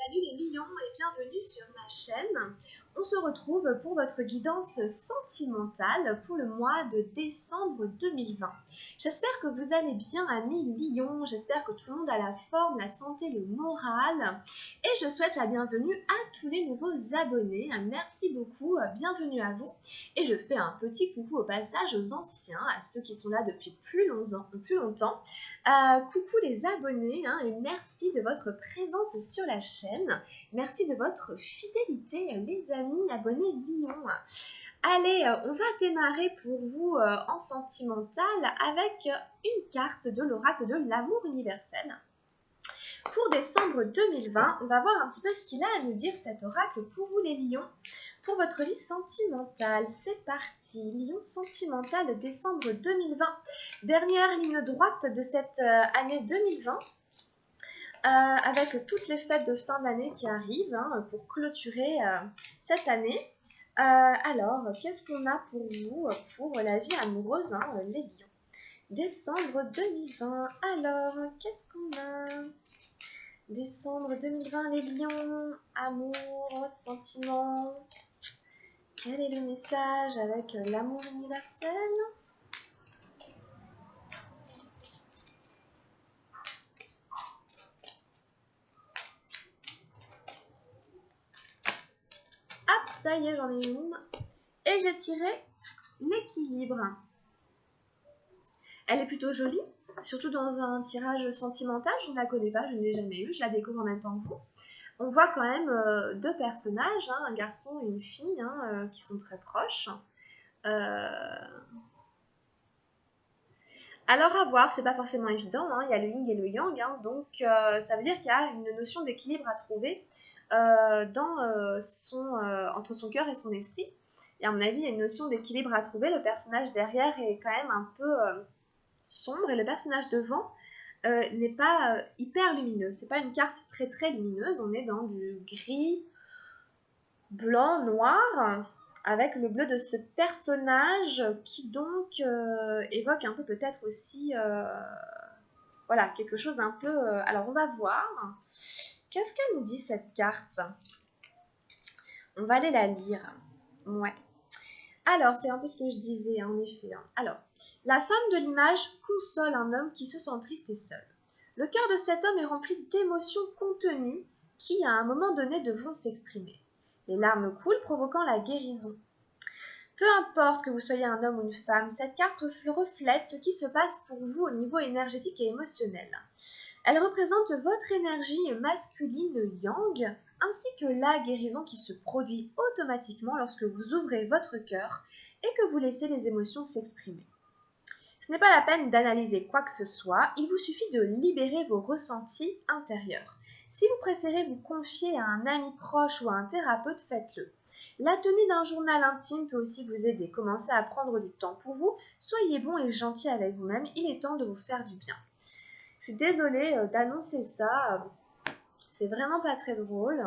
Salut les lions et bienvenue sur ma chaîne. On se retrouve pour votre guidance sentimentale pour le mois de décembre 2020. J'espère que vous allez bien, amis lions. J'espère que tout le monde a la forme, la santé, le moral. Et je souhaite la bienvenue à tous les nouveaux abonnés. Merci beaucoup, bienvenue à vous. Et je fais un petit coucou au passage aux anciens, à ceux qui sont là depuis plus longtemps. Coucou les abonnés et merci de votre présence sur la chaîne. Merci de votre fidélité, les amis abonnés lions. Allez, on va démarrer pour vous en sentimental avec une carte de l'oracle de l'amour universel. Pour décembre 2020, on va voir un petit peu ce qu'il a à nous dire cet oracle pour vous les lions. Pour votre vie sentimentale, c'est parti. Lion sentimental décembre 2020. Dernière ligne droite de cette année 2020. Avec toutes les fêtes de fin d'année qui arrivent pour clôturer cette année. Alors, qu'est-ce qu'on a pour vous pour la vie amoureuse, les lions? Décembre 2020. Alors, qu'est-ce qu'on a? Décembre 2020, les lions, amour, sentiments. Quel est le message avec l'amour universel? Hop, ça y est, j'en ai une. Et j'ai tiré l'équilibre. Elle est plutôt jolie, surtout dans un tirage sentimental. Je ne la connais pas, je ne l'ai jamais eue, je la découvre en même temps que vous. On voit quand même deux personnages, un garçon et une fille, qui sont très proches. Alors à voir, c'est pas forcément évident, il y a le yin et le yang, donc ça veut dire qu'il y a une notion d'équilibre à trouver entre son cœur et son esprit. Et à mon avis, il y a une notion d'équilibre à trouver. Le personnage derrière est quand même un peu sombre et le personnage devant n'est pas hyper lumineux. C'est pas une carte très très lumineuse, on est dans du gris, blanc, noir, avec le bleu de ce personnage qui donc évoque un peu peut-être aussi voilà, quelque chose d'un peu... alors on va voir. Qu'est-ce qu'elle nous dit cette carte? On va aller la lire. Ouais. Alors, c'est un peu ce que je disais, en effet. Alors, la femme de l'image console un homme qui se sent triste et seul. Le cœur de cet homme est rempli d'émotions contenues qui, à un moment donné, devront s'exprimer. Les larmes coulent, provoquant la guérison. Peu importe que vous soyez un homme ou une femme, cette carte reflète ce qui se passe pour vous au niveau énergétique et émotionnel. Elle représente votre énergie masculine yang, ainsi que la guérison qui se produit automatiquement lorsque vous ouvrez votre cœur et que vous laissez les émotions s'exprimer. Ce n'est pas la peine d'analyser quoi que ce soit, il vous suffit de libérer vos ressentis intérieurs. Si vous préférez vous confier à un ami proche ou à un thérapeute, faites-le. La tenue d'un journal intime peut aussi vous aider. Commencez à prendre du temps pour vous, soyez bon et gentil avec vous-même, il est temps de vous faire du bien. Je suis désolée d'annoncer ça, c'est vraiment pas très drôle.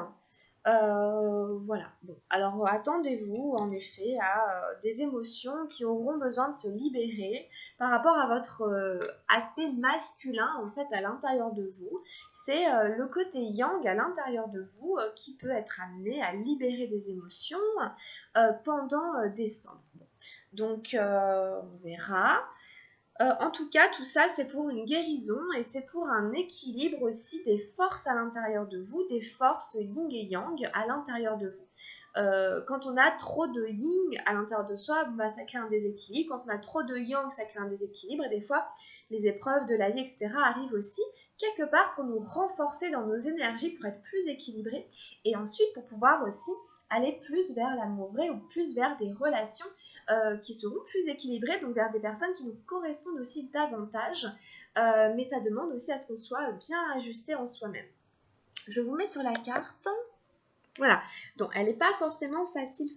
Voilà. Bon. Alors attendez-vous en effet à des émotions qui auront besoin de se libérer par rapport à votre aspect masculin en fait à l'intérieur de vous. C'est le côté yang à l'intérieur de vous qui peut être amené à libérer des émotions pendant décembre. Bon. Donc on verra. En tout cas, tout ça, c'est pour une guérison et c'est pour un équilibre aussi des forces à l'intérieur de vous, des forces yin et yang à l'intérieur de vous. Quand on a trop de yin à l'intérieur de soi, ça crée un déséquilibre. Quand on a trop de yang, ça crée un déséquilibre. Et des fois, les épreuves de la vie, etc. arrivent aussi quelque part pour nous renforcer dans nos énergies, pour être plus équilibrés. Et ensuite, pour pouvoir aussi aller plus vers l'amour vrai ou plus vers des relations qui seront plus équilibrées, donc vers des personnes qui nous correspondent aussi davantage, mais ça demande aussi à ce qu'on soit bien ajusté en soi-même. Je vous mets sur la carte. Voilà, donc elle n'est pas forcément facile.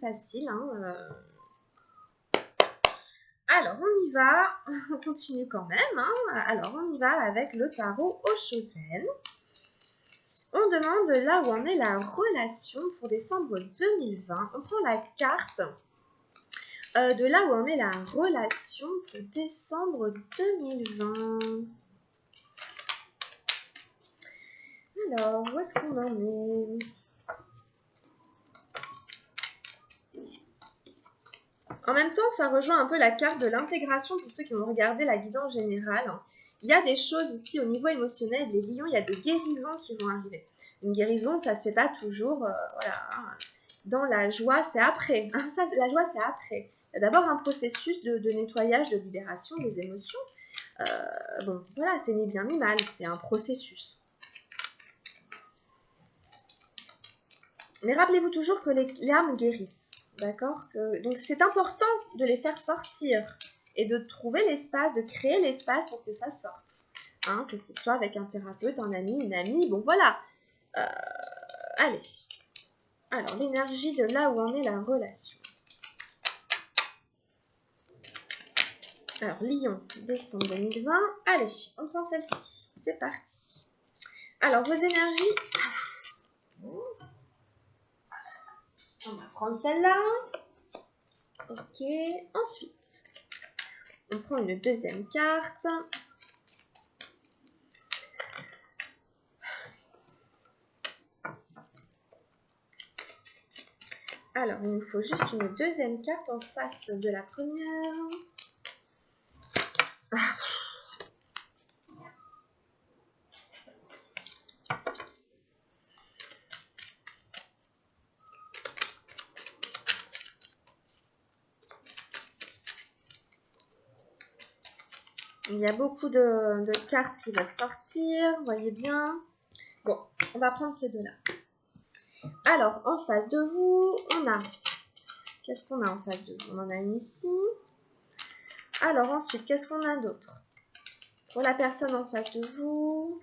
Alors on y va, on continue quand même. Alors on y va avec le tarot Oshozen. On demande là où en est la relation pour décembre 2020. On prend la carte de là où en est la relation pour décembre 2020. Alors, où est-ce qu'on en est? En même temps, ça rejoint un peu la carte de l'intégration pour ceux qui ont regardé la guidance générale. Il y a des choses ici au niveau émotionnel, les lions, il y a des guérisons qui vont arriver. Une guérison, ça ne se fait pas toujours, voilà. Dans la joie, c'est après. La joie, c'est après. Il y a d'abord un processus de nettoyage, de libération des émotions. Bon, voilà, c'est ni bien ni mal, c'est un processus. Mais rappelez-vous toujours que les larmes guérissent. D'accord? Donc c'est important de les faire sortir et de trouver l'espace, de créer l'espace pour que ça sorte. Hein, que ce soit avec un thérapeute, un ami, une amie, bon voilà. Allez. Alors l'énergie de là où en est la relation. Alors Lion, décembre 2020. Allez, on prend celle-ci. C'est parti. Alors vos énergies. On va prendre celle-là. Ok, ensuite, on prend une deuxième carte. Alors, il nous faut juste une deuxième carte en face de la première. Il y a beaucoup de cartes qui vont sortir, vous voyez bien. Bon, on va prendre ces deux-là. Alors, en face de vous, on a... Qu'est-ce qu'on a en face de vous? On en a une ici. Alors, ensuite, qu'est-ce qu'on a d'autre? Pour la personne en face de vous,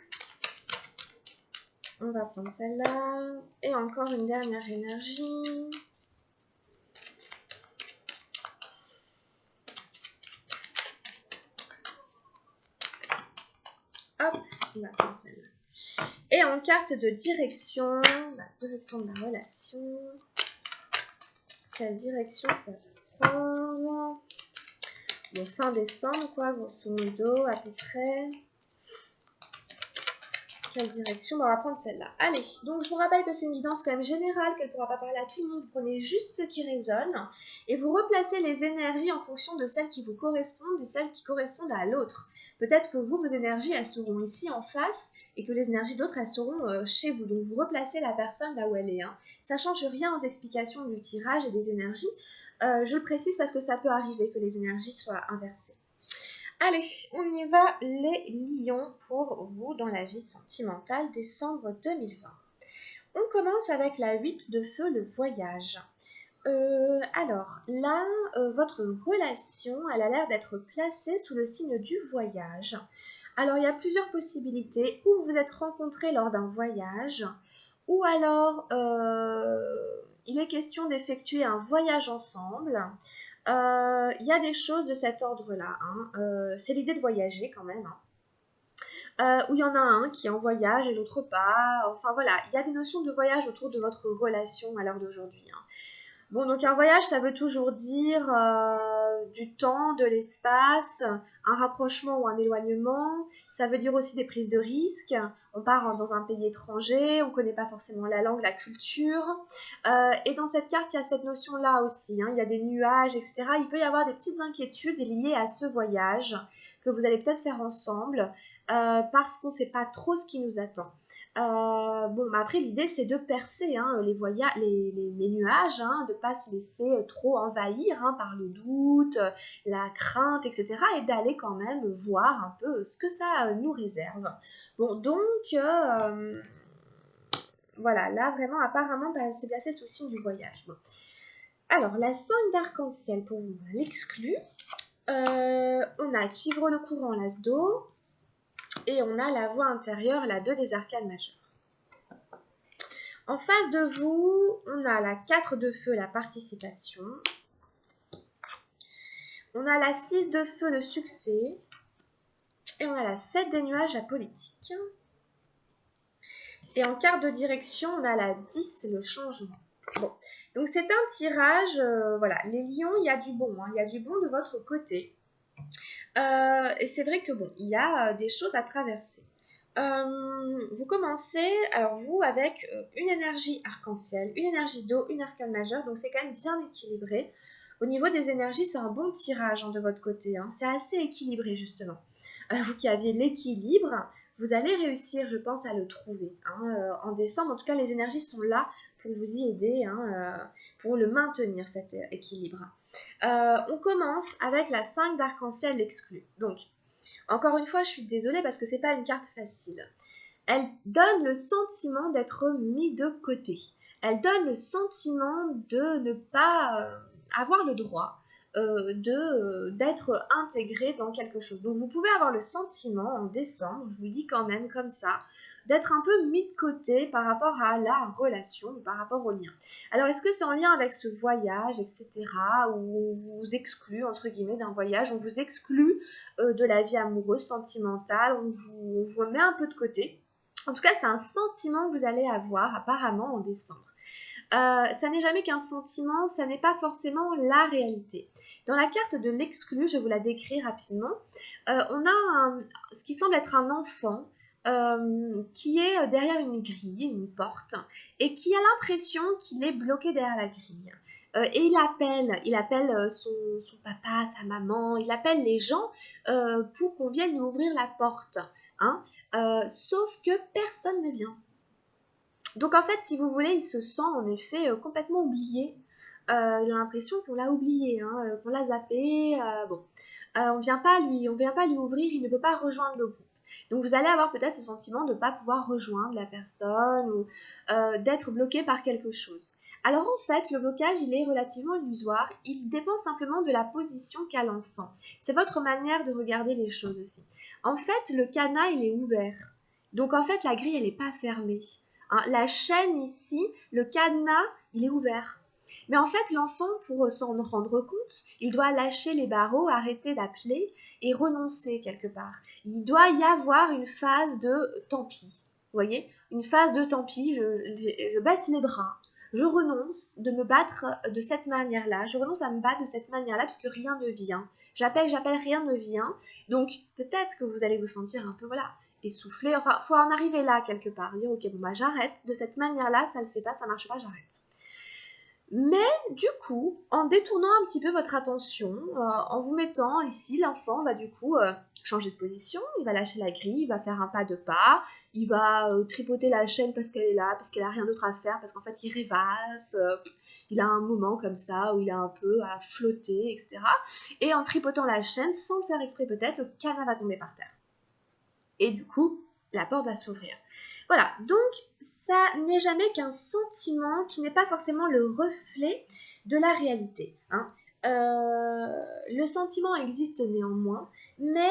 on va prendre celle-là. Et encore une dernière énergie. Hop, on va prendre celle-là. Et en carte de direction, la direction de la relation. Quelle direction ça va prendre? Bon, fin décembre, quoi, grosso modo, à peu près. Quelle direction? On va prendre celle-là. Allez, donc je vous rappelle que c'est une guidance quand même générale, qu'elle ne pourra pas parler à tout le monde. Vous prenez juste ce qui résonne et vous replacez les énergies en fonction de celles qui vous correspondent et celles qui correspondent à l'autre. Peut-être que vous, vos énergies, elles seront ici en face et que les énergies d'autres, elles seront chez vous. Donc vous replacez la personne là où elle est. Hein. Ça ne change rien aux explications du tirage et des énergies. Je le précise parce que ça peut arriver que les énergies soient inversées. Allez, on y va les lions pour vous dans la vie sentimentale décembre 2020. On commence avec la 8 de feu, le voyage. Alors là, votre relation, elle a l'air d'être placée sous le signe du voyage. Alors il y a plusieurs possibilités, ou vous vous êtes rencontrés lors d'un voyage, ou alors il est question d'effectuer un voyage ensemble. Il y a des choses de cet ordre-là. Hein. C'est l'idée de voyager quand même. Hein. Où il y en a un qui est en voyage et l'autre pas. Enfin voilà, il y a des notions de voyage autour de votre relation à l'heure d'aujourd'hui. Hein. Bon, donc un voyage, ça veut toujours dire du temps, de l'espace, un rapprochement ou un éloignement. Ça veut dire aussi des prises de risques. On part dans un pays étranger, on ne connaît pas forcément la langue, la culture. Et dans cette carte, il y a cette notion-là aussi. Hein. Il y a des nuages, etc. Il peut y avoir des petites inquiétudes liées à ce voyage que vous allez peut-être faire ensemble parce qu'on ne sait pas trop ce qui nous attend. Bon, après l'idée c'est de percer hein, les nuages, hein, de ne pas se laisser trop envahir hein, par le doute, la crainte, etc. et d'aller quand même voir un peu ce que ça nous réserve. Bon, donc voilà, là vraiment apparemment c'est placé sous le signe du voyage. Bon. Alors la 5 d'arc-en-ciel pour vous, l'exclut. On a suivre le courant, l'as d'eau. Et on a la voie intérieure, la 2 des arcanes majeures. En face de vous, on a la 4 de feu, la participation. On a la 6 de feu, le succès. Et on a la 7 des nuages, la politique. Et en carte de direction, on a la 10, le changement. Bon, donc c'est un tirage, voilà, les lions, il y a du bon, hein, il y a du bon de votre côté. Et c'est vrai que bon, il y a des choses à traverser. Vous commencez, alors vous, avec une énergie arc-en-ciel, une énergie d'eau, une arcane majeure, donc c'est quand même bien équilibré. Au niveau des énergies, c'est un bon tirage de votre côté, hein. C'est assez équilibré justement. Vous qui aviez l'équilibre, vous allez réussir, je pense, à le trouver hein, en décembre. En tout cas, les énergies sont là pour vous y aider, hein, pour le maintenir, cet équilibre. On commence avec la 5 d'arc-en-ciel exclu. Donc, encore une fois, je suis désolée parce que c'est pas une carte facile. Elle donne le sentiment d'être mis de côté. Elle donne le sentiment de ne pas avoir le droit d'être intégré dans quelque chose. Donc vous pouvez avoir le sentiment en décembre, je vous dis quand même comme ça, d'être un peu mis de côté par rapport à la relation, par rapport au lien. Alors est-ce que c'est en lien avec ce voyage, etc., où on vous exclut, entre guillemets, d'un voyage, on vous exclut de la vie amoureuse, sentimentale, on vous met un peu de côté. En tout cas, c'est un sentiment que vous allez avoir apparemment en décembre. Ça n'est jamais qu'un sentiment, ça n'est pas forcément la réalité. Dans la carte de l'exclu, je vous la décris rapidement, on a ce qui semble être un enfant qui est derrière une grille, une porte, et qui a l'impression qu'il est bloqué derrière la grille. Et il appelle son papa, sa maman, il appelle les gens pour qu'on vienne lui ouvrir la porte. Hein. Sauf que personne ne vient. Donc en fait, si vous voulez, il se sent en effet complètement oublié. Il a l'impression qu'on l'a oublié, hein, qu'on l'a zappé. Bon, on vient pas lui ouvrir, il ne peut pas rejoindre le groupe. Donc vous allez avoir peut-être ce sentiment de ne pas pouvoir rejoindre la personne ou d'être bloqué par quelque chose. Alors en fait, le blocage, il est relativement illusoire. Il dépend simplement de la position qu'a l'enfant. C'est votre manière de regarder les choses aussi. En fait, le cadenas, il est ouvert. Donc en fait, la grille, elle n'est pas fermée. Hein, la chaîne ici, le cadenas, il est ouvert. Mais en fait, l'enfant, pour s'en rendre compte, il doit lâcher les barreaux, arrêter d'appeler et renoncer quelque part. Il doit y avoir une phase de tant pis. Vous voyez, une phase de tant pis, je baisse les bras. Je renonce de me battre de cette manière-là. Je renonce à me battre de cette manière-là parce que rien ne vient. J'appelle, rien ne vient. Donc, peut-être que vous allez vous sentir un peu, voilà, essoufflé. Enfin, il faut en arriver là quelque part. Dire, ok, bon, bah, j'arrête. De cette manière-là, ça ne le fait pas, ça ne marche pas, j'arrête. Mais du coup, en détournant un petit peu votre attention, en vous mettant ici, l'enfant va du coup changer de position, il va lâcher la grille, il va faire un pas de pas, il va tripoter la chaîne parce qu'elle est là, parce qu'elle a rien d'autre à faire, parce qu'en fait il rêvasse, il a un moment comme ça où il a un peu à flotter, etc. Et en tripotant la chaîne, sans le faire exprès peut-être, le canard va tomber par terre. Et du coup, la porte va s'ouvrir. Voilà, donc ça n'est jamais qu'un sentiment qui n'est pas forcément le reflet de la réalité. Hein. Le sentiment existe néanmoins, mais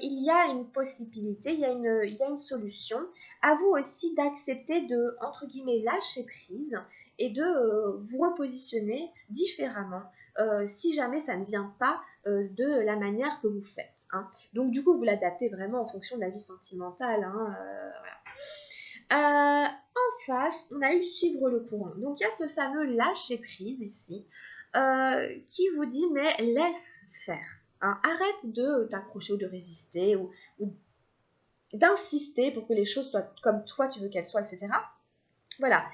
il y a une possibilité, il y a une solution. À vous aussi d'accepter de, entre guillemets, lâcher prise et de vous repositionner différemment si jamais ça ne vient pas de la manière que vous faites. Hein. Donc du coup, vous l'adaptez vraiment en fonction de la vie sentimentale. Hein, en face, on a eu suivre le courant. Donc il y a ce fameux lâcher prise ici qui vous dit mais laisse faire. Hein, arrête de t'accrocher ou de résister ou d'insister pour que les choses soient comme toi tu veux qu'elles soient, etc. Voilà.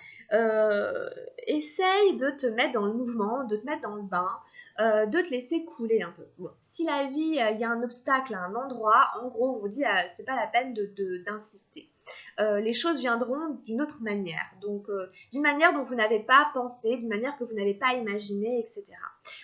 Essaye de te mettre dans le mouvement, de te mettre dans le bain, de te laisser couler un peu. Bon, si la vie, il y a un obstacle à un endroit, en gros, on vous dit, c'est pas la peine d'insister. Les choses viendront d'une autre manière, donc d'une manière dont vous n'avez pas pensé, d'une manière que vous n'avez pas imaginée, etc.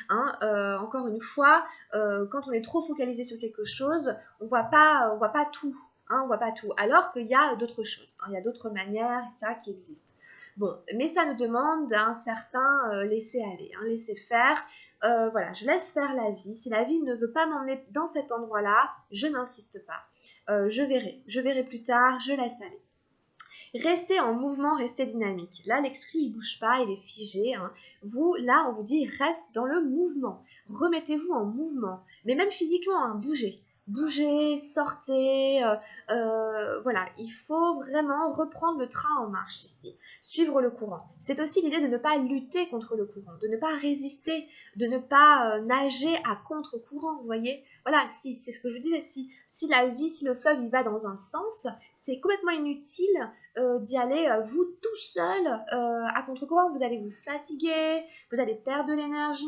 Hein, encore une fois, quand on est trop focalisé sur quelque chose, on voit pas tout. Hein, on voit pas tout, alors qu'il y a d'autres choses, hein, il y a d'autres manières, etc., qui existent. Bon, mais ça nous demande un certain laisser-aller, hein, laisser faire. Voilà, je laisse faire la vie. Si la vie ne veut pas m'emmener dans cet endroit-là, je n'insiste pas. Je verrai plus tard, je laisse aller. Restez en mouvement, restez dynamique. Là, l'exclu, il bouge pas, il est figé. Hein. Vous, là, on vous dit, reste dans le mouvement. Remettez-vous en mouvement. Mais même physiquement, hein, bougez. Bougez, sortez. Voilà, il faut vraiment reprendre le train en marche ici. Suivre le courant. C'est aussi l'idée de ne pas lutter contre le courant, de ne pas résister, de ne pas nager à contre-courant, vous voyez. Voilà, c'est ce que je disais, si la vie, si le fleuve, il va dans un sens, c'est complètement inutile d'y aller vous tout seul à contre-courant. Vous allez vous fatiguer, vous allez perdre de l'énergie,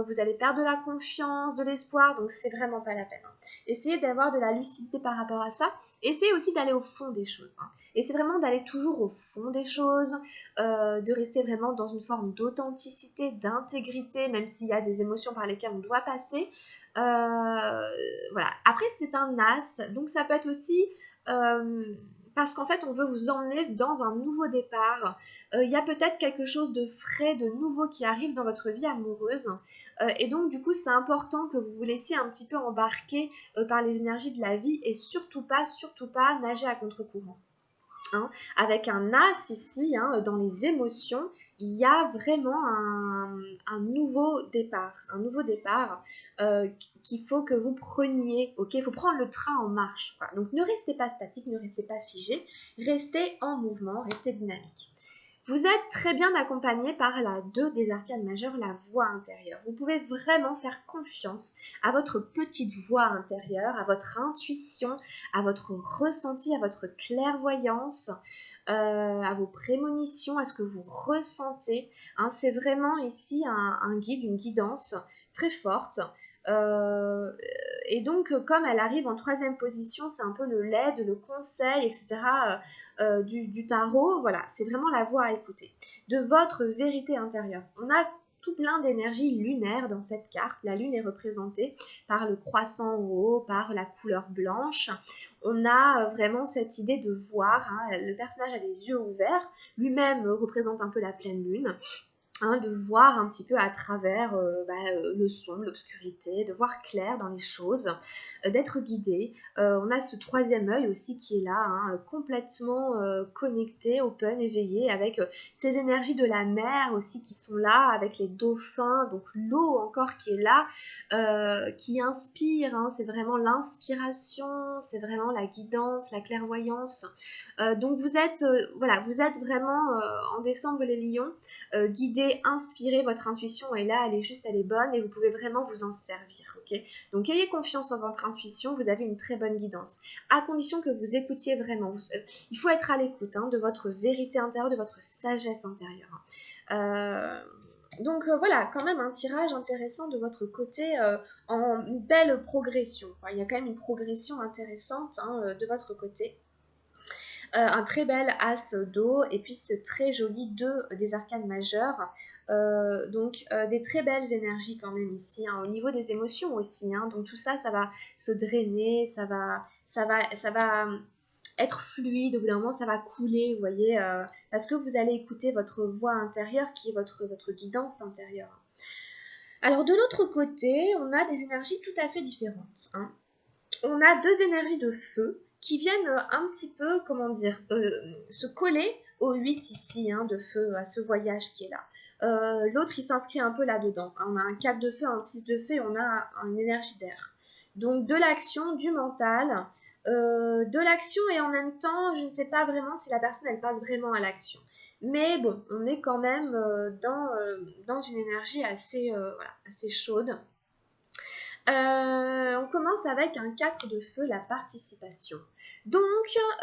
vous allez perdre de la confiance, de l'espoir, donc c'est vraiment pas la peine. Essayez d'avoir de la lucidité par rapport à ça. Essayez aussi d'aller au fond des choses. Et c'est vraiment d'aller toujours au fond des choses, de rester vraiment dans une forme d'authenticité, d'intégrité, même s'il y a des émotions par lesquelles on doit passer. Voilà. Après, c'est un as, donc ça peut être aussi parce qu'en fait, on veut vous emmener dans un nouveau départ. Il y a peut-être quelque chose de frais, de nouveau qui arrive dans votre vie amoureuse. Et donc, du coup, c'est important que vous vous laissiez un petit peu embarquer par les énergies de la vie et surtout pas nager à contre-courant. Avec un as ici, dans les émotions, il y a vraiment un nouveau départ, qu'il faut que vous preniez, ok, il faut prendre le train en marche, quoi. Donc ne restez pas statique, ne restez pas figé, restez en mouvement, restez dynamique. Vous êtes très bien accompagné par la 2 des arcanes majeures, la voix intérieure. Vous pouvez vraiment faire confiance à votre petite voix intérieure, à votre intuition, à votre ressenti, à votre clairvoyance, à vos prémonitions, à ce que vous ressentez. C'est vraiment ici un guide, une guidance très forte. Et donc, comme elle arrive en 3e position, c'est un peu le lead, le conseil, etc. Du tarot, voilà, c'est vraiment la voix à écouter, de votre vérité intérieure. On a tout plein d'énergie lunaire dans cette carte. La lune est représentée par le croissant en haut, par la couleur blanche. On a vraiment cette idée de voir, le personnage a les yeux ouverts, lui-même représente un peu la pleine lune. De voir un petit peu à travers le sombre, l'obscurité, de voir clair dans les choses, d'être guidé. On a ce 3e œil aussi qui est là, complètement connecté, open, éveillé, avec ces énergies de la mer aussi qui sont là, avec les dauphins, donc l'eau encore qui est là, qui inspire, c'est vraiment l'inspiration, c'est vraiment la guidance, la clairvoyance. Donc vous êtes vraiment en décembre les lions, guidez, inspirez, votre intuition est là, elle est bonne et vous pouvez vraiment vous en servir, ok? Donc ayez confiance en votre intuition, vous avez une très bonne guidance, à condition que vous écoutiez vraiment. Il faut être à l'écoute de votre vérité intérieure, de votre sagesse intérieure. Donc voilà, quand même un tirage intéressant de votre côté, en une belle progression. Il y a quand même une progression intéressante de votre côté. Un très bel as d'eau et puis ce très joli 2 des arcanes majeures. Donc des très belles énergies quand même ici, au niveau des émotions aussi. Donc tout ça, ça va se drainer, ça va être fluide, au bout d'un moment ça va couler, vous voyez, parce que vous allez écouter votre voix intérieure qui est votre guidance intérieure. Alors de l'autre côté, on a des énergies tout à fait différentes. On a 2 énergies de feu qui viennent un petit peu, se coller au 8 ici, de feu, à ce voyage qui est là. L'autre, il s'inscrit un peu là-dedans. On a un 4 de feu, un 6 de feu, et on a une énergie d'air. Donc de l'action, du mental, de l'action et en même temps, je ne sais pas vraiment si la personne, elle passe vraiment à l'action. Mais bon, on est quand même dans une énergie assez chaude. On commence avec un 4 de feu, la participation. Donc,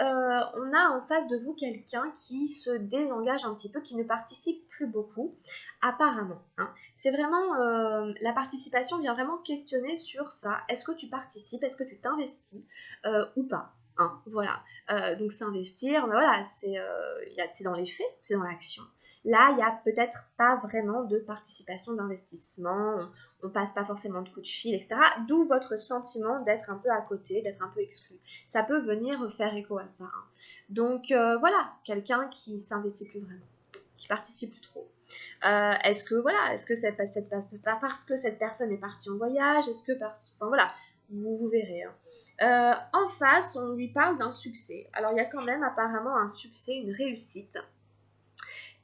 on a en face de vous quelqu'un qui se désengage un petit peu, qui ne participe plus beaucoup, apparemment. C'est vraiment, la participation vient vraiment questionner sur ça. Est-ce que tu participes? Est-ce que tu t'investis ou pas? Voilà. Donc, s'investir, voilà, c'est dans les faits, c'est dans l'action. Là, il n'y a peut-être pas vraiment de participation, d'investissement, on passe pas forcément de coups de fil, etc. D'où votre sentiment d'être un peu à côté, d'être un peu exclu. Ça peut venir faire écho à ça. Donc voilà, quelqu'un qui s'investit plus vraiment, qui participe plus trop. Est-ce que c'est pas parce que cette personne est partie en voyage? Est-ce que voilà, vous verrez. En face, on lui parle d'un succès. Alors il y a quand même apparemment un succès, une réussite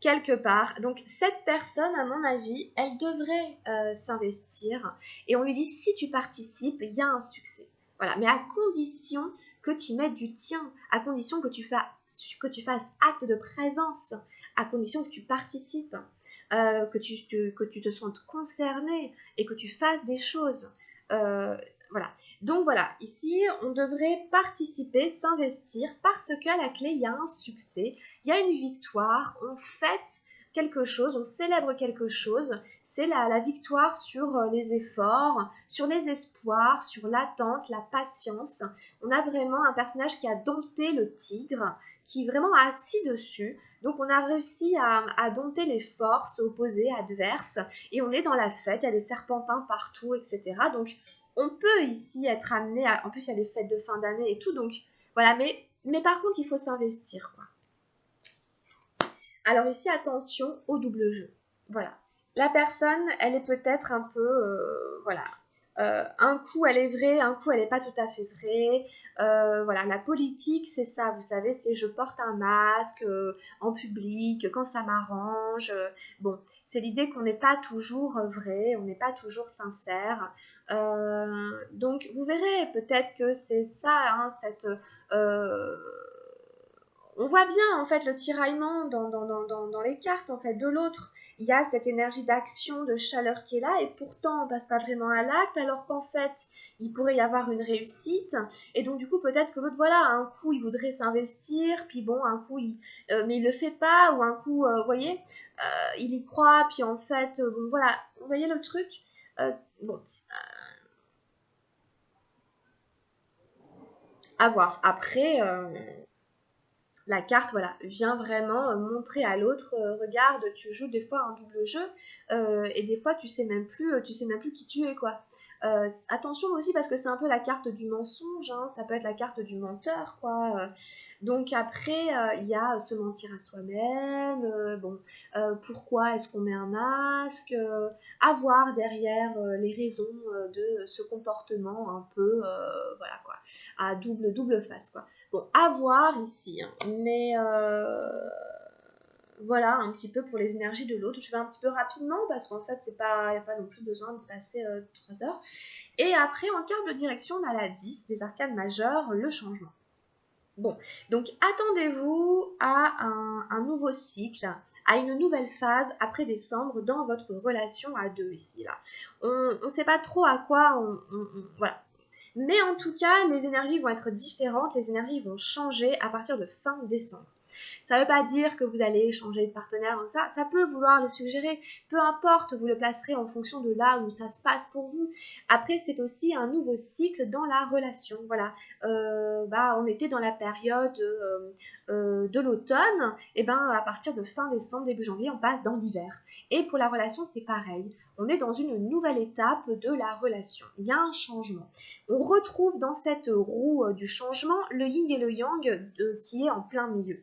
quelque part. Donc cette personne, à mon avis, elle devrait s'investir. Et on lui dit, si tu participes, il y a un succès. Voilà, mais à condition que tu mettes du tien, à condition que tu fasses acte de présence, à condition que tu participes, que tu te sentes concerné et que tu fasses des choses. voilà. Donc voilà, ici, on devrait participer, s'investir, parce qu'à la clé, il y a un succès, il y a une victoire, on fête quelque chose, on célèbre quelque chose, c'est la victoire sur les efforts, sur les espoirs, sur l'attente, la patience. On a vraiment un personnage qui a dompté le tigre, qui est vraiment assis dessus. Donc on a réussi à dompter les forces opposées, adverses, et on est dans la fête, il y a des serpentins partout, etc. Donc on peut ici être amené à... En plus, il y a les fêtes de fin d'année et tout, donc voilà, mais par contre, il faut s'investir, quoi. Alors ici, attention au double jeu. Voilà. La personne, elle est peut-être un peu... voilà. Un coup, elle est vraie, un coup, elle n'est pas tout à fait vraie. Voilà, la politique, c'est ça, vous savez, c'est je porte un masque en public, quand ça m'arrange. Bon, c'est l'idée qu'on n'est pas toujours vrai, on n'est pas toujours sincère. Donc, vous verrez, peut-être que c'est ça, hein, cette... Euh, on voit bien en fait le tiraillement dans les cartes en fait de l'autre. Il y a cette énergie d'action, de chaleur qui est là, et pourtant on passe pas vraiment à l'acte, alors qu'en fait il pourrait y avoir une réussite. Et donc du coup peut-être que l'autre, voilà, un coup il voudrait s'investir, puis bon un coup mais il le fait pas, ou un coup, vous voyez, il y croit, puis en fait bon voilà, vous voyez le truc. Bon, à voir. Après. La carte, voilà, vient vraiment montrer à l'autre, regarde, tu joues des fois un double jeu, et des fois tu sais même plus qui tu es, quoi. Attention aussi parce que c'est un peu la carte du mensonge, hein, ça peut être la carte du menteur, quoi. Donc après, il y a se mentir à soi-même, bon, pourquoi est-ce qu'on met un masque, avoir derrière les raisons de ce comportement un peu, voilà, quoi, à double face, quoi. Bon, à voir ici, hein, mais voilà un petit peu pour les énergies de l'autre. Je vais un petit peu rapidement parce qu'en fait, il n'y a pas non plus besoin d'y passer 3 heures. Et après, en carte de direction, on a la 10 des arcanes majeures, le changement. Bon, donc attendez-vous à un nouveau cycle, à une nouvelle phase après décembre dans votre relation à deux ici, là. On ne sait pas trop à quoi voilà. Mais en tout cas, les énergies vont être différentes, les énergies vont changer à partir de fin décembre. Ça ne veut pas dire que vous allez changer de partenaire, ça peut vouloir le suggérer, peu importe, vous le placerez en fonction de là où ça se passe pour vous. Après, c'est aussi un nouveau cycle dans la relation, voilà. On était dans la période de l'automne, et à partir de fin décembre, début janvier, on passe dans l'hiver. Et pour la relation, c'est pareil. On est dans une nouvelle étape de la relation. Il y a un changement. On retrouve dans cette roue du changement le yin et le yang qui est en plein milieu.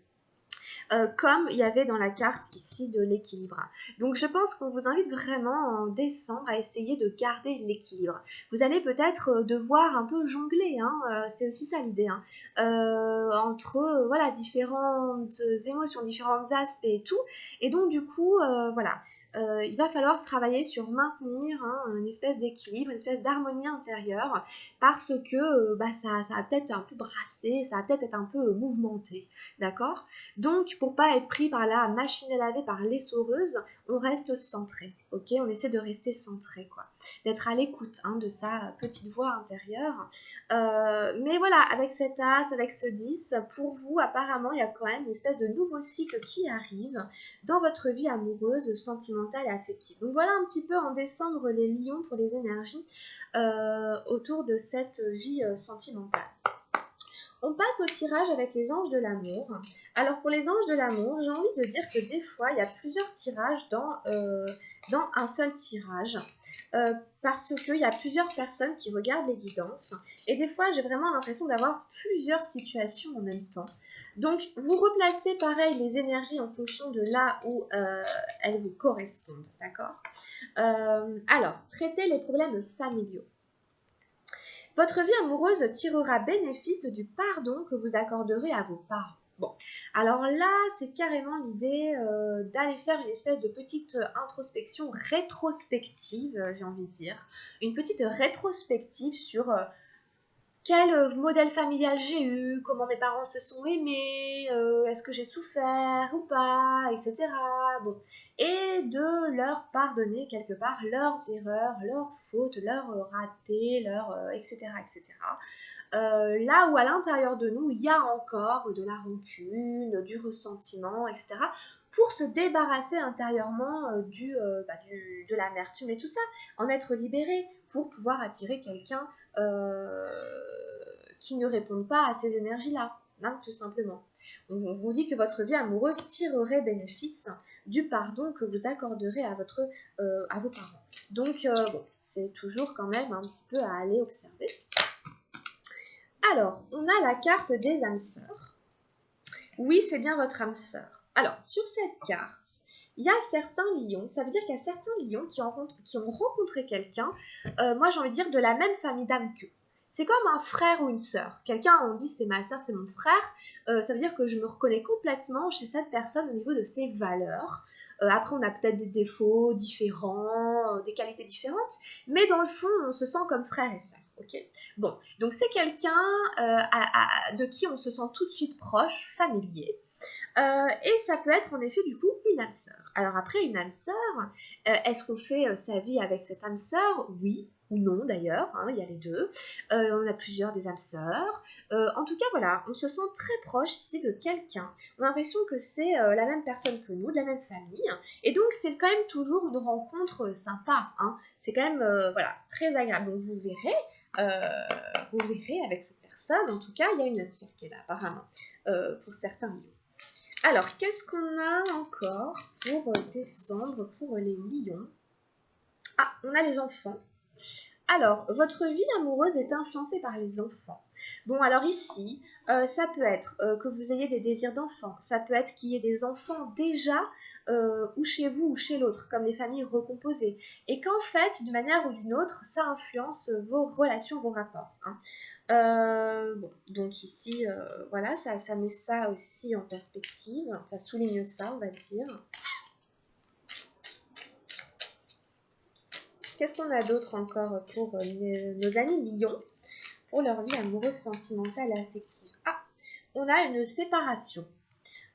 Comme il y avait dans la carte ici de l'équilibre. Donc je pense qu'on vous invite vraiment en décembre à essayer de garder l'équilibre. Vous allez peut-être devoir un peu jongler, hein, c'est aussi ça l'idée, hein, entre voilà, différentes émotions, différents aspects et tout. Et donc du coup, voilà. Il va falloir travailler sur maintenir, hein, une espèce d'équilibre, une espèce d'harmonie intérieure, parce que ça va peut-être un peu brasser, ça va peut-être être un peu mouvementé, d'accord? Donc, pour pas être pris par la machine à laver, par l'essoreuse, on reste centré, ok? On essaie de rester centré, quoi. D'être à l'écoute, hein, de sa petite voix intérieure. Mais voilà, avec cet as, avec ce 10, pour vous, apparemment, il y a quand même une espèce de nouveau cycle qui arrive dans votre vie amoureuse, sentimentale et affective. Donc voilà un petit peu en décembre les lions pour les énergies autour de cette vie sentimentale. On passe au tirage avec les anges de l'amour. Alors pour les anges de l'amour, j'ai envie de dire que des fois, il y a plusieurs tirages dans un seul tirage. Parce qu'il y a plusieurs personnes qui regardent les guidances. Et des fois, j'ai vraiment l'impression d'avoir plusieurs situations en même temps. Donc, vous replacez pareil les énergies en fonction de là où elles vous correspondent. D'accord? Alors, traitez les problèmes familiaux. Votre vie amoureuse tirera bénéfice du pardon que vous accorderez à vos parents. Bon, alors là, c'est carrément l'idée d'aller faire une espèce de petite introspection rétrospective, j'ai envie de dire. Une petite rétrospective sur quel modèle familial j'ai eu, comment mes parents se sont aimés, est-ce que j'ai souffert ou pas, etc. Bon. Et de leur pardonner quelque part leurs erreurs, leurs fautes, leurs ratés, etc. etc. Là où à l'intérieur de nous, il y a encore de la rancune, du ressentiment, etc. Pour se débarrasser intérieurement de l'amertume et tout ça, en être libéré pour pouvoir attirer quelqu'un qui ne réponde pas à ces énergies-là, hein, tout simplement. On vous dit que votre vie amoureuse tirerait bénéfice du pardon que vous accorderez à vos parents. Donc, bon, c'est toujours quand même un petit peu à aller observer. Alors, on a la carte des âmes sœurs. Oui, c'est bien votre âme sœur. Alors, sur cette carte, il y a certains lions. Ça veut dire qu'il y a certains lions qui ont rencontré quelqu'un, moi j'ai envie de dire de la même famille d'âme qu'eux. C'est comme un frère ou une sœur. Quelqu'un, on dit c'est ma sœur, c'est mon frère. Ça veut dire que je me reconnais complètement chez cette personne au niveau de ses valeurs. Après, on a peut-être des défauts différents, des qualités différentes, mais dans le fond, on se sent comme frère et sœur. Ok. Bon, donc c'est quelqu'un de qui on se sent tout de suite proche, familier. Et ça peut être en effet du coup une âme sœur. Alors après, une âme sœur, est-ce qu'on fait sa vie avec cette âme sœur? Oui ou non d'ailleurs, hein, il y a les deux. On a plusieurs des âmes sœurs. En tout cas, voilà, on se sent très proche ici de quelqu'un. On a l'impression que c'est la même personne que nous, de la même famille. Et donc, c'est quand même toujours une rencontre sympa. Hein. C'est quand même voilà, très agréable. Donc, vous verrez avec cette personne. En tout cas, il y a une âme sœur qui est là, apparemment, pour certains lieux. Alors, qu'est-ce qu'on a encore pour décembre, pour les lions? Ah, on a les enfants. Alors, votre vie amoureuse est influencée par les enfants. Bon, alors ici, ça peut être que vous ayez des désirs d'enfants. Ça peut être qu'il y ait des enfants déjà ou chez vous ou chez l'autre, comme les familles recomposées. Et qu'en fait, d'une manière ou d'une autre, ça influence vos relations, vos rapports. Hein. Bon, donc ici, voilà, ça met ça aussi en perspective, ça souligne ça, on va dire. Qu'est-ce qu'on a d'autre encore pour nos amis lions, pour leur vie amoureuse, sentimentale et affective? Ah, on a une séparation.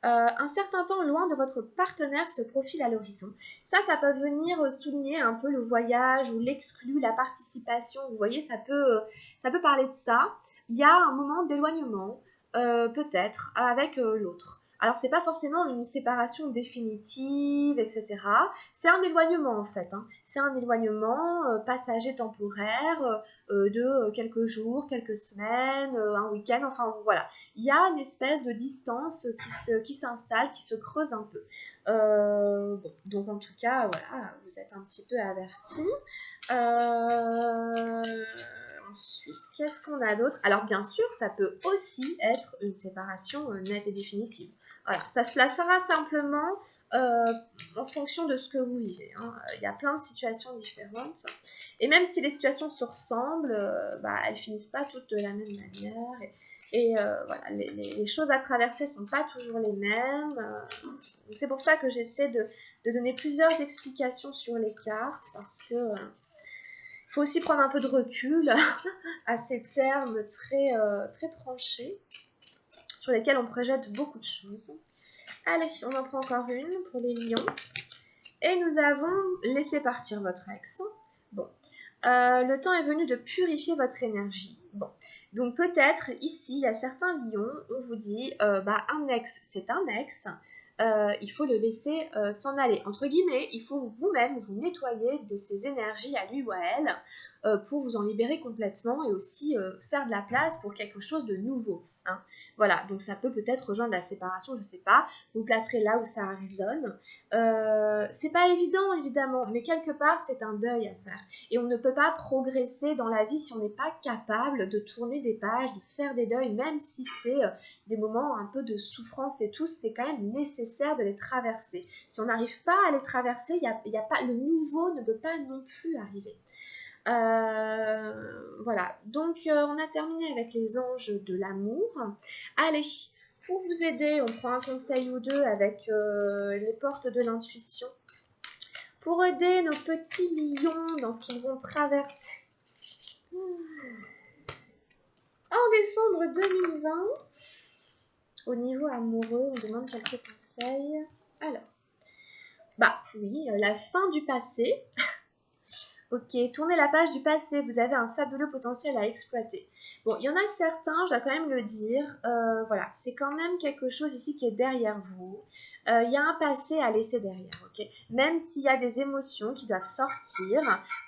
Un certain temps loin de votre partenaire se profile à l'horizon. Ça peut venir souligner un peu le voyage ou l'exclu, la participation. Vous voyez, ça peut parler de ça. Il y a un moment d'éloignement, peut-être, avec l'autre. Alors, c'est pas forcément une séparation définitive, etc. C'est un éloignement, en fait. Hein. C'est un éloignement passager temporaire de quelques jours, quelques semaines, un week-end, enfin, voilà. Il y a une espèce de distance qui s'installe, qui se creuse un peu. Bon, donc en tout cas, voilà, vous êtes un petit peu avertis. Ensuite, qu'est-ce qu'on a d'autre? Alors bien sûr, ça peut aussi être une séparation nette et définitive. Voilà, ça se placera simplement en fonction de ce que vous vivez. Hein. Il y a plein de situations différentes. Et même si les situations se ressemblent, elles finissent pas toutes de la même manière. Et voilà, les choses à traverser ne sont pas toujours les mêmes. C'est pour ça que j'essaie de donner plusieurs explications sur les cartes, parce que faut aussi prendre un peu de recul à ces termes très tranchés, sur lesquels on projette beaucoup de choses. Allez, on en prend encore une pour les lions. Et nous avons laissé partir votre ex. Bon, le temps est venu de purifier votre énergie. Bon, donc peut-être ici, il y a certains lions, on vous dit, un ex, c'est un ex, il faut le laisser s'en aller. Entre guillemets, il faut vous-même vous nettoyer de ces énergies à lui ou à elle pour vous en libérer complètement et aussi faire de la place pour quelque chose de nouveau. Hein. Voilà, donc ça peut-être rejoindre la séparation, je ne sais pas. Vous placerez là où ça résonne. C'est pas évident, évidemment, mais quelque part, c'est un deuil à faire. Et on ne peut pas progresser dans la vie si on n'est pas capable de tourner des pages, de faire des deuils, même si c'est des moments un peu de souffrance et tout, c'est quand même nécessaire de les traverser. Si on n'arrive pas à les traverser, le nouveau ne peut pas non plus arriver. Voilà, donc on a terminé avec les anges de l'amour. Allez, pour vous aider, on prend un conseil ou deux avec les portes de l'intuition. Pour aider nos petits lions dans ce qu'ils vont traverser. En décembre 2020, au niveau amoureux, on demande quelques conseils. Alors, bah oui, la fin du passé. Ok, tournez la page du passé, vous avez un fabuleux potentiel à exploiter. Bon, il y en a certains, je dois quand même le dire, voilà, c'est quand même quelque chose ici qui est derrière vous. Il y a un passé à laisser derrière, ok? Même s'il y a des émotions qui doivent sortir,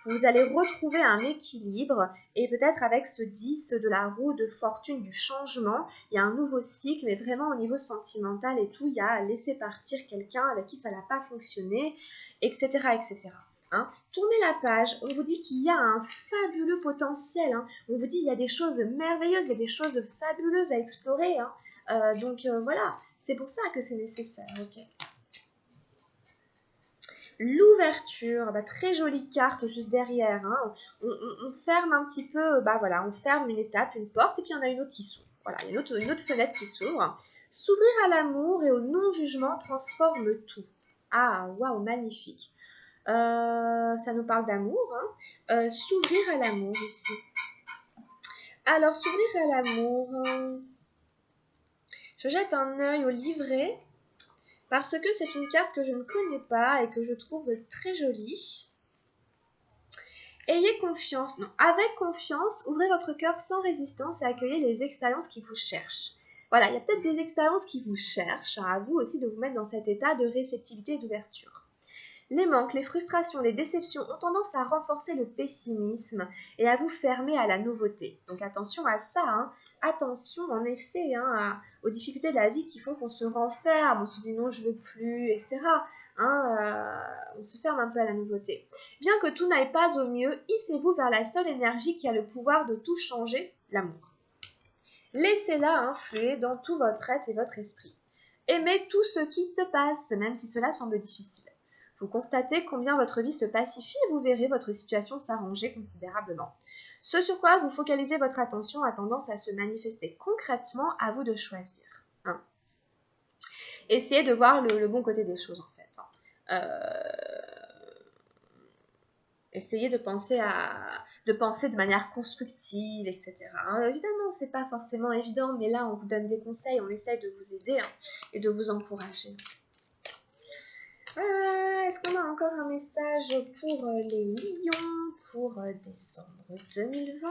vous allez retrouver un équilibre et peut-être avec ce 10 de la roue de fortune du changement, il y a un nouveau cycle, mais vraiment au niveau sentimental et tout, il y a à laisser partir quelqu'un avec qui ça n'a pas fonctionné, etc., etc. Hein. Tournez la page, on vous dit qu'il y a un fabuleux potentiel, hein. On vous dit qu'il y a des choses merveilleuses, il y a des choses fabuleuses à explorer, hein. Donc voilà, c'est pour ça que c'est nécessaire, ok. L'ouverture, bah, très jolie carte juste derrière, hein. On ferme un petit peu, bah voilà, on ferme une étape, une porte, et puis il y en a une autre qui s'ouvre. Voilà, il y a une autre fenêtre qui s'ouvre. S'ouvrir à l'amour et au non-jugement transforme tout. Ah, waouh, magnifique. Ça nous parle d'amour, hein. S'ouvrir à l'amour ici. Alors, s'ouvrir à l'amour, je jette un œil au livret parce que c'est une carte que je ne connais pas et que je trouve très jolie. Ayez confiance, non, avec confiance, ouvrez votre cœur sans résistance et accueillez les expériences qui vous cherchent. Voilà, il y a peut-être des expériences qui vous cherchent, à vous aussi de vous mettre dans cet état de réceptivité et d'ouverture. Les manques, les frustrations, les déceptions ont tendance à renforcer le pessimisme et à vous fermer à la nouveauté. Donc attention à ça, hein. Attention en effet, hein, aux difficultés de la vie qui font qu'on se renferme, on se dit non je veux plus, etc. Hein, on se ferme un peu à la nouveauté. Bien que tout n'aille pas au mieux, hissez-vous vers la seule énergie qui a le pouvoir de tout changer, l'amour. Laissez-la influer dans tout votre être et votre esprit. Aimez tout ce qui se passe, même si cela semble difficile. Vous constatez combien votre vie se pacifie et vous verrez votre situation s'arranger considérablement. Ce sur quoi vous focalisez votre attention a tendance à se manifester concrètement, à vous de choisir. Hein. Essayez de voir le bon côté des choses en fait. Essayez de penser de manière constructive, etc. Évidemment, c'est pas forcément évident, mais là, on vous donne des conseils, on essaye de vous aider et de vous encourager. Est-ce qu'on a encore un message pour les lions pour décembre 2020 ?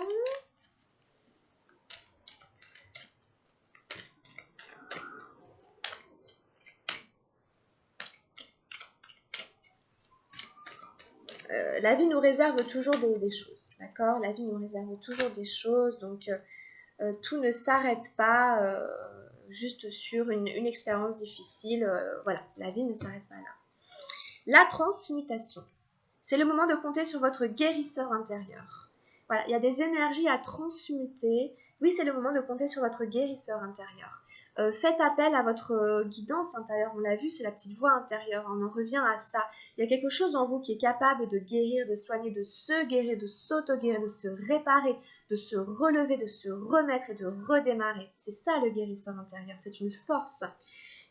La vie nous réserve toujours des choses, d'accord ? La vie nous réserve toujours des choses, donc tout ne s'arrête pas juste sur une expérience difficile. Voilà, la vie ne s'arrête pas là. La transmutation. C'est le moment de compter sur votre guérisseur intérieur. Voilà, il y a des énergies à transmuter. Oui, c'est le moment de compter sur votre guérisseur intérieur. Faites appel à votre guidance intérieure. On l'a vu, c'est la petite voix intérieure. On en revient à ça. Il y a quelque chose en vous qui est capable de guérir, de soigner, de se guérir, de s'auto-guérir, de se réparer, de se relever, de se remettre et de redémarrer. C'est ça le guérisseur intérieur. C'est une force.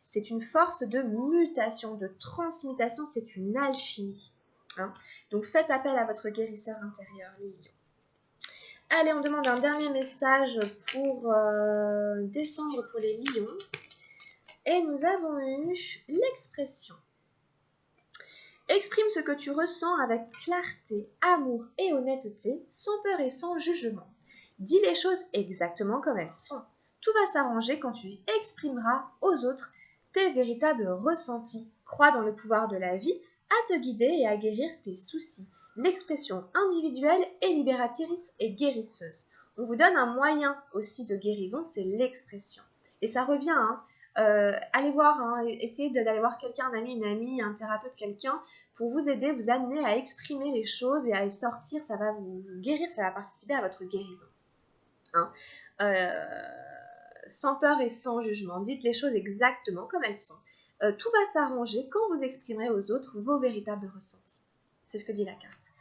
C'est une force de mutation, de transmutation. C'est une alchimie. Hein. Donc faites appel à votre guérisseur intérieur, les lions. Allez, on demande un dernier message pour décembre pour les lions. Et nous avons eu l'expression. Exprime ce que tu ressens avec clarté, amour et honnêteté, sans peur et sans jugement. Dis les choses exactement comme elles sont. Tout va s'arranger quand tu exprimeras aux autres tes véritables ressentis. Crois dans le pouvoir de la vie à te guider et à guérir tes soucis. L'expression individuelle est libératrice et guérisseuse. On vous donne un moyen aussi de guérison, c'est l'expression. Et ça revient, allez voir, essayez d'aller voir quelqu'un, un ami, une amie, un thérapeute, quelqu'un, pour vous aider, vous amener à exprimer les choses et à les sortir, ça va vous guérir, ça va participer à votre guérison. Sans peur et sans jugement, dites les choses exactement comme elles sont. Tout va s'arranger quand vous exprimerez aux autres vos véritables ressentis. C'est ce que dit la carte.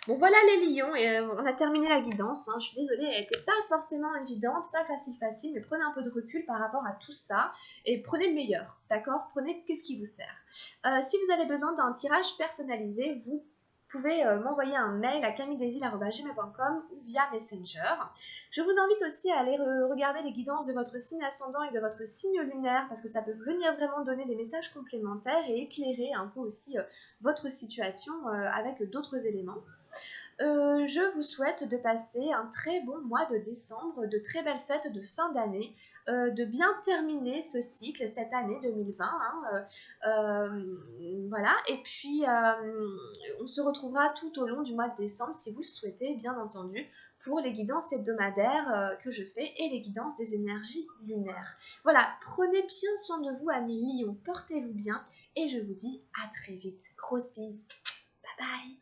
Bon, voilà les lions, et on a terminé la guidance. Je suis désolée, elle n'était pas forcément évidente, pas facile, mais prenez un peu de recul par rapport à tout ça, et prenez le meilleur, d'accord ? Prenez qu'est-ce qui vous sert. Si vous avez besoin d'un tirage personnalisé, vous pouvez m'envoyer un mail à camilledesil@gmail.com ou via Messenger. Je vous invite aussi à aller regarder les guidances de votre signe ascendant et de votre signe lunaire parce que ça peut venir vraiment donner des messages complémentaires et éclairer un peu aussi votre situation avec d'autres éléments. Je vous souhaite de passer un très bon mois de décembre, de très belles fêtes de fin d'année, de bien terminer ce cycle cette année 2020. Voilà, et puis on se retrouvera tout au long du mois de décembre, si vous le souhaitez, bien entendu, pour les guidances hebdomadaires que je fais et les guidances des énergies lunaires. Voilà, prenez bien soin de vous, amis lions, portez-vous bien, et je vous dis à très vite. Grosse bise, bye bye.